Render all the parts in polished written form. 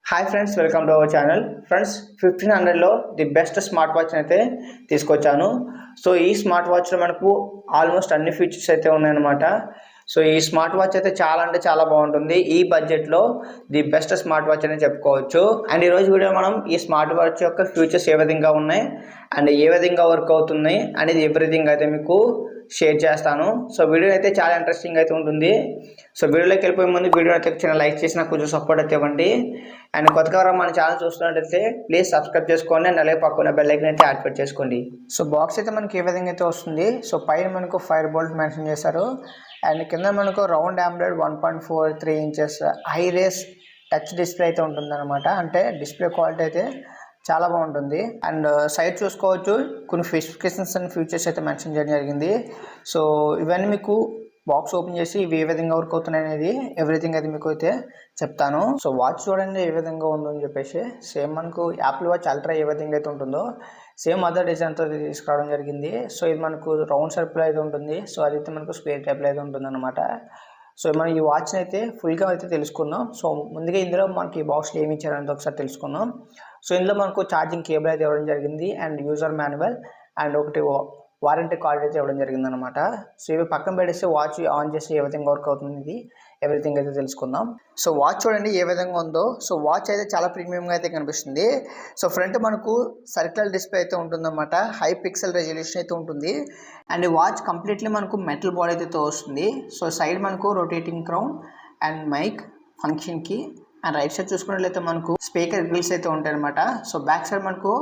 Hi friends, welcome to our channel. Friends, 1500లో the best smart watch అయితే తీసుకొచ్చాను. So ఈ స్మార్ట్ వాచ్లో మనకు ఆల్మోస్ట్ అన్ని ఫీచర్స్ అయితే ఉన్నాయన్నమాట. సో ఈ స్మార్ట్ వాచ్ అయితే చాలా అంటే చాలా బాగుంటుంది. ఈ బడ్జెట్లో ది బెస్ట్ స్మార్ట్ వాచ్ అని చెప్పుకోవచ్చు. అండ్ ఈరోజు వీడియో మనం ఈ స్మార్ట్ వాచ్ యొక్క ఫీచర్స్ ఏ విధంగా ఉన్నాయి అండ్ ఏ విధంగా వర్క్ అవుతున్నాయి అనేది ఎవ్రీథింగ్ అయితే మీకు షేర్ చేస్తాను. సో వీడియో అయితే చాలా ఇంట్రెస్టింగ్ అయితే ఉంటుంది. సో వీడియోలోకి వెళ్ళిపోయే ముందు వీడియో అయితే చిన్న లైక్ చేసి నాకు కొంచెం సపోర్ట్ అయితే ఇవ్వండి. అండ్ కొత్తగా మన ఛానల్ చూస్తున్నట్టయితే ప్లీజ్ సబ్స్క్రైబ్ చేసుకోండి అండ్ అలాగే పక్కన బెల్ ఐకాన్ అయితే యాక్టివేట్ చేసుకోండి. సో బాక్స్ అయితే మనకి ఏ విధంగా అయితే వస్తుంది. సో పైన మనకు ఫైర్ బోల్ట్ మెన్షన్ చేశారు అండ్ కింద మనకు round AMOLED 1.43 inches high res touch display అయితే ఉంటుందన్నమాట. అంటే డిస్ప్లే క్వాలిటీ అయితే చాలా బాగుంటుంది. అండ్ సైడ్ చూసుకోవచ్చు, కొన్ని స్పెసిఫికేషన్స్ అండ్ ఫీచర్స్ అయితే మెన్షన్ చేయడం జరిగింది. సో ఇవన్నీ మీకు బాక్స్ ఓపెన్ చేసి ఇవి ఏ విధంగా వర్క్ అవుతున్నాయి అనేది ఎవ్రీథింగ్ అయితే మీకు అయితే చెప్తాను. సో వాచ్ చూడండి ఏ విధంగా ఉందో అని చెప్పేసి. సేమ్ మనకు యాపిల్ వాచ్ అల్ట్రా ఏ విధంగా అయితే ఉంటుందో సేమ్ అదర్ డిజైన్తో తీసుకురావడం జరిగింది. సో ఇది మనకు రౌండ్ షేప్లో అయితే ఉంటుంది. సో అదైతే మనకు స్క్వేర్ టైప్లో అయితే ఉంటుంది అనమాట. సో మనం ఈ వాచ్ని అయితే ఫుల్గా అయితే తెలుసుకుందాం. సో ముందుగా ఇందులో మనకి బాక్స్లో ఏమి ఇచ్చారంటే ఒకసారి తెలుసుకుందాం. సో ఇందులో మనకు ఛార్జింగ్ కేబుల్ అయితే ఇవ్వడం జరిగింది అండ్ యూజర్ మాన్యువల్ అండ్ ఒకటి వారంటీ కార్డ్ అయితే ఇవ్వడం జరిగింది అనమాట. సో ఇవి పక్కన పెట్టేస్తే వాచ్ ఆన్ చేసి ఏ విధంగా వర్క్ అవుతుంది ఇది ఎవ్రీథింగ్ అయితే తెలుసుకుందాం. సో వాచ్ చూడండి ఏ విధంగా ఉందో. సో వాచ్ అయితే చాలా ప్రీమియంగా అయితే కనిపిస్తుంది. సో ఫ్రంట్ మనకు సర్క్యులర్ డిస్ప్లే అయితే ఉంటుందన్నమాట. హై పిక్సెల్ రెజల్యూషన్ అయితే ఉంటుంది అండ్ వాచ్ కంప్లీట్లీ మనకు మెటల్ బాడీ అయితే వస్తుంది. సో సైడ్ మనకు రొటేటింగ్ క్రౌన్ అండ్ మైక్ ఫంక్షన్కి అండ్ రైట్ సైడ్ చూసుకున్నట్లయితే మనకు స్పీకర్ గ్రిల్స్ అయితే ఉంటాయి అనమాట. సో బ్యాక్ సైడ్ మనకు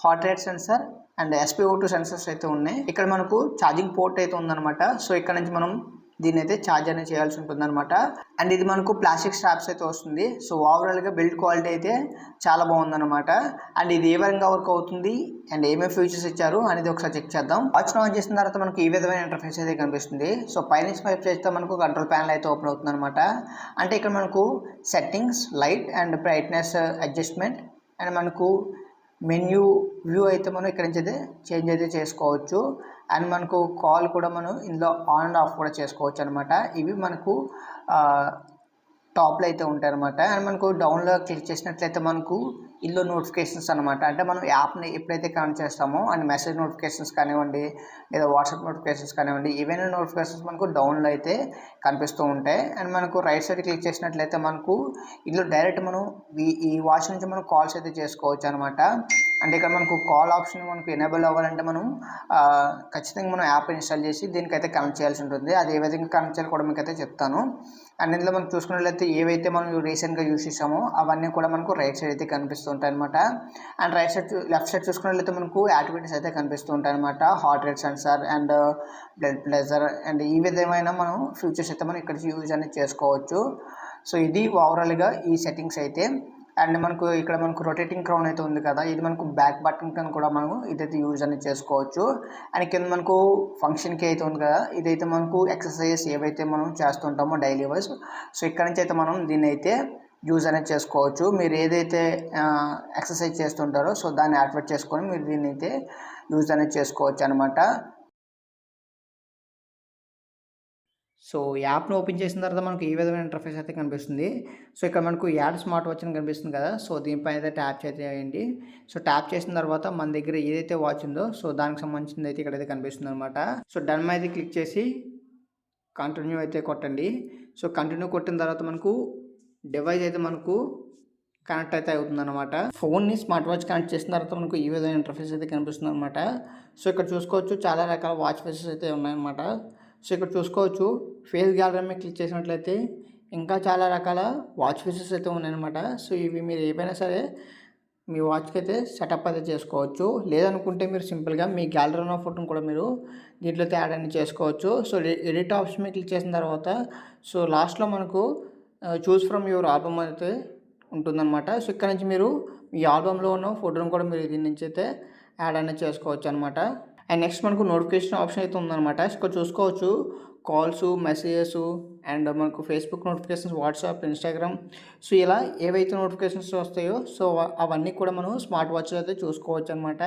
heart rate sensor and SpO2 sensors అయితే ఉన్నాయి. ఇక్కడ మనకు ఛార్జింగ్ పోర్ట్ అయితే ఉందన్నమాట. సో ఇక్కడ నుంచి మనం దీన్ని అయితే ఛార్జ్ అనేది చేయాల్సి ఉంటుంది అనమాట. అండ్ ఇది మనకు ప్లాస్టిక్ స్ట్రాప్స్ అయితే వస్తుంది. సో ఓవరాల్గా బిల్డ్ క్వాలిటీ అయితే చాలా బాగుందన్నమాట. అండ్ ఇది ఏ విధంగా వర్క్ అవుతుంది అండ్ ఏమేమి ఫీచర్స్ ఇచ్చారు అనేది ఒకసారి చెక్ చేద్దాం. వాచ్ ఆన్ చేసిన తర్వాత మనకు ఈ విధమైన ఇంటర్ఫేస్ అయితే కనిపిస్తుంది. సో పైన స్వైప్ చేస్తే మనకు కంట్రోల్ ప్యానల్ అయితే ఓపెన్ అవుతుంది అనమాట. అంటే ఇక్కడ మనకు settings, light and brightness adjustment and మనకు మెన్యూ వ్యూ అయితే మనం ఇక్కడ నుంచి అయితే చేంజ్ అయితే చేసుకోవచ్చు. అండ్ మనకు కాల్ కూడా మనం ఇందులో ఆన్ అండ్ ఆఫ్ కూడా చేసుకోవచ్చు అనమాట. ఇవి మనకు టాప్లో అయితే ఉంటాయి అనమాట. అండ్ మనకు డౌన్లో క్లిక్ చేసినట్లయితే మనకు ఇందులో నోటిఫికేషన్స్ అనమాట. అంటే మనం యాప్ని ఎప్పుడైతే కనెక్ట్ చేస్తామో అండ్ మెసేజ్ నోటిఫికేషన్స్ కానివ్వండి లేదా వాట్సాప్ నోటిఫికేషన్స్ కానివ్వండి ఏవైనా నోటిఫికేషన్స్ మనకు డౌన్లో అయితే కనిపిస్తూ ఉంటాయి. అండ్ మనకు రైట్ సైడ్ క్లిక్ చేసినట్లయితే మనకు ఇందులో డైరెక్ట్ మనం ఈ వాచ్ నుంచి మనం కాల్స్ అయితే చేసుకోవచ్చు అనమాట. అంటే ఇక్కడ మనకు కాల్ ఆప్షన్ మనకు ఎనేబుల్ అవ్వాలంటే మనం ఖచ్చితంగా మనం యాప్ ఇన్స్టాల్ చేసి దీనికైతే కనెక్ట్ చేయాల్సి ఉంటుంది. అది ఏ విధంగా కనెక్ట్ చేయాలి కూడా మీకు అయితే చెప్తాను. అండ్ ఇందులో మనం చూసుకున్నట్లయితే ఏవైతే మనం రీసెంట్గా యూస్ చేసామో అవన్నీ కూడా మనకు రైట్ సైడ్ అయితే కనిపిస్తూ ఉంటాయి అనమాట. అండ్ లెఫ్ట్ సైడ్ చూసుకున్నట్లయితే మనకు యాక్టివిటీస్ అయితే కనిపిస్తూ ఉంటాయి అనమాట. Heart rate censor and blood pressure and ఈ విధమైన మనం ఫీచర్స్ అయితే మనం ఇక్కడ యూజ్ అనేది చేసుకోవచ్చు. సో ఇది ఓవరాల్గా ఈ సెట్టింగ్స్ అయితే. అండ్ మనకు ఇక్కడ మనకు రొటేటింగ్ క్రౌన్ అయితే ఉంది కదా, ఇది మనకు బ్యాక్ బటన్ కన్నా కూడా మనం ఇదైతే యూజ్ అనేది చేసుకోవచ్చు. అండ్ కింద మనకు ఫంక్షన్కి అయితే ఉంది కదా, ఇదైతే మనకు ఎక్సర్సైజెస్ ఏవైతే మనం చేస్తుంటామో డైలీ వైజ్. సో ఇక్కడ నుంచి అయితే మనం దీన్ని అయితే యూజ్ అనేది చేసుకోవచ్చు. మీరు ఏదైతే ఎక్సర్సైజ్ చేస్తుంటారో సో దాన్ని యాక్టివేట్ చేసుకొని మీరు దీన్ని అయితే యూజ్ అనేది చేసుకోవచ్చు అనమాట. సో యాప్ను ఓపెన్ చేసిన తర్వాత మనకు ఈ విధమైన ఇంటర్ఫేస్ అయితే కనిపిస్తుంది. సో ఇక్కడ మనకు యాడ్ స్మార్ట్ వాచ్ అని కనిపిస్తుంది కదా, సో దీనిపైన అయితే ట్యాప్ చేయండి. సో ట్యాప్ చేసిన తర్వాత మన దగ్గర ఏదైతే వాచ్ ఉందో సో దానికి సంబంధించింది అయితే ఇక్కడైతే కనిపిస్తుంది అనమాట. సో డన్ అయితే క్లిక్ చేసి కంటిన్యూ అయితే కొట్టండి. సో కంటిన్యూ కొట్టిన తర్వాత మనకు డివైస్ అయితే మనకు కనెక్ట్ అయితే అవుతుంది అనమాట. ఫోన్ని స్మార్ట్ వాచ్ కనెక్ట్ చేసిన తర్వాత మనకు ఈ విధమైన ఇంటర్ఫేస్ అయితే కనిపిస్తుంది అనమాట. సో ఇక్కడ చూసుకోవచ్చు చాలా రకాల వాచ్ ఫేసెస్ అయితే ఉన్నాయన్నమాట. సో ఇక్కడ చూసుకోవచ్చు ఫేస్ గ్యాలరీ మీద క్లిక్ చేసినట్లయితే ఇంకా చాలా రకాల వాచ్ ఫేసెస్ అయితే ఉన్నాయన్నమాట. సో ఇవి మీరు ఏవైనా సరే మీ వాచ్కి అయితే సెటప్ అయితే చేసుకోవచ్చు. లేదనుకుంటే మీరు సింపుల్గా మీ గ్యాలరీ ఉన్న ఫోటోని కూడా మీరు దీంట్లో అయితే యాడ్ అనేది చేసుకోవచ్చు. సో ఎడిట్ ఆప్షన్ మీద క్లిక్ చేసిన తర్వాత సో లాస్ట్లో మనకు చూస్ ఫ్రమ్ యువర్ ఆల్బమ్ అయితే ఉంటుందన్నమాట. సో ఇక్కడ నుంచి మీరు మీ ఆల్బంలో ఉన్న ఫోటోని కూడా మీరు దీని నుంచి అయితే యాడ్ అనేది చేసుకోవచ్చు అనమాట. అండ్ నెక్స్ట్ మనకు నోటిఫికేషన్ ఆప్షన్ అయితే ఉందన్నమాట. ఇక్కడ చూసుకోవచ్చు కాల్స్, మెసేజెస్ అండ్ మనకు Facebook notifications, WhatsApp, Instagram. So ఇలా ఏవైతే నోటిఫికేషన్స్ వస్తాయో సో అవన్నీ కూడా మనం స్మార్ట్ వాచ్లో అయితే చూసుకోవచ్చు అనమాట.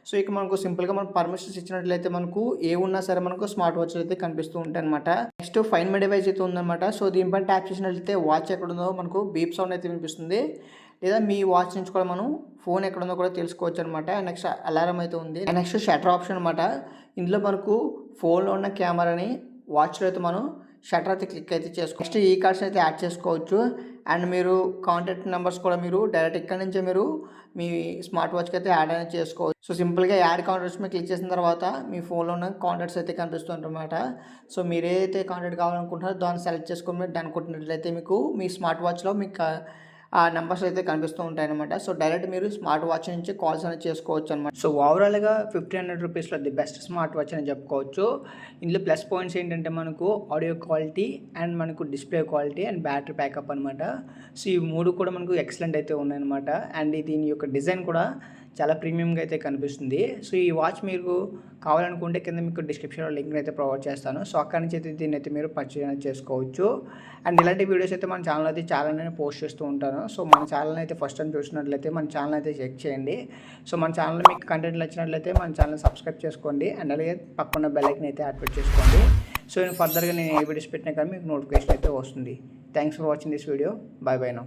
సో ఇక మనకు సింపుల్గా మనం పర్మిషన్స్ ఇచ్చినట్లయితే మనకు ఏ ఉన్నా సరే మనకు స్మార్ట్ వాచ్లు అయితే కనిపిస్తూ ఉంటాయి అనమాట. నెక్స్ట్ ఫైండ్ మై డివైస్ అయితే ఉందన్నమాట. సో దీనిపైన ట్యాప్ చేసినట్లయితే వాచ్ ఎక్కడ ఉందో మనకు బీప్ సౌండ్ అయితే వినిపిస్తుంది. లేదా మీ వాచ్ నుంచి కూడా మనం ఫోన్ ఎక్కడ ఉందో కూడా తెలుసుకోవచ్చు అనమాట. నెక్స్ట్ అలారం అయితే ఉంది. నెక్స్ట్ షటర్ ఆప్షన్ అనమాట. ఇందులో మనకు ఫోన్లో ఉన్న కెమెరాని వాచ్లో అయితే మనం షటర్ అయితే క్లిక్ అయితే చేసుకోవచ్చు. నెక్స్ట్ ఈ కార్డ్స్ అయితే యాడ్ చేసుకోవచ్చు. అండ్ మీరు కాంటాక్ట్ నెంబర్స్ కూడా మీరు డైరెక్ట్ ఇక్కడ నుంచే మీరు మీ స్మార్ట్ వాచ్కి అయితే యాడ్ అనేది చేసుకోవచ్చు. సో సింపుల్గా యాడ్ కాంటాక్ట్స్ మీద క్లిక్ చేసిన తర్వాత మీ ఫోన్లో ఉన్న కాంటాక్ట్స్ అయితే కనిపిస్తుంటారన్నమాట. సో మీరు ఏదైతే కాంటాక్ట్ కావాలనుకుంటున్నారో దాన్ని సెలెక్ట్ చేసుకొని మీరు దాన్ని కొట్టినట్లయితే మీకు మీ స్మార్ట్ వాచ్లో మీకు ఆ నెంబర్స్ అయితే కనిపిస్తూ ఉంటాయి అనమాట. సో డైరెక్ట్ మీరు స్మార్ట్ వాచ్ నుంచి కాల్స్ అనేది చేసుకోవచ్చు అనమాట. సో ఓవరాల్గా 1500 రూపీస్లో ది బెస్ట్ స్మార్ట్ వాచ్ అని చెప్పుకోవచ్చు. ఇందులో ప్లస్ పాయింట్స్ ఏంటంటే మనకు ఆడియో క్వాలిటీ అండ్ మనకు display quality and battery backup అనమాట. సో ఈ మూడు కూడా మనకు ఎక్సలెంట్ అయితే ఉన్నాయన్నమాట. అండ్ దీని యొక్క డిజైన్ కూడా చాలా ప్రీమియంగా అయితే కనిపిస్తుంది. సో ఈ వాచ్ మీరు కావాలనుకుంటే కింద మీకు డిస్క్రిప్షన్లో లింక్ అయితే ప్రొవైడ్ చేస్తాను. సో అక్కడి నుంచి అయితే దీన్ని అయితే మీరు పర్చేజ్ చేసుకోవచ్చు. అండ్ ఇలాంటి వీడియోస్ అయితే మన ఛానల్ అయితే చాలానే పోస్ట్ చేస్తూ ఉంటాను. సో మన ఛానల్ అయితే ఫస్ట్ టైం చూసినట్లయితే మన ఛానల్ అయితే చెక్ చేయండి. సో మన ఛానల్ మీకు కంటెంట్ నచ్చినట్లయితే మన ఛానల్ సబ్స్క్రైబ్ చేసుకోండి. అండ్ అలాగే పక్కన బెల్ ఐకాన్ అయితే యాక్టివేట్ చేసుకోండి. సో నేను ఫర్దర్గా నేను ఏ వీడియోస్ పెట్టినా కానీ మీకు నోటిఫికేషన్ అయితే వస్తుంది. Thanks for watching this video. By by now.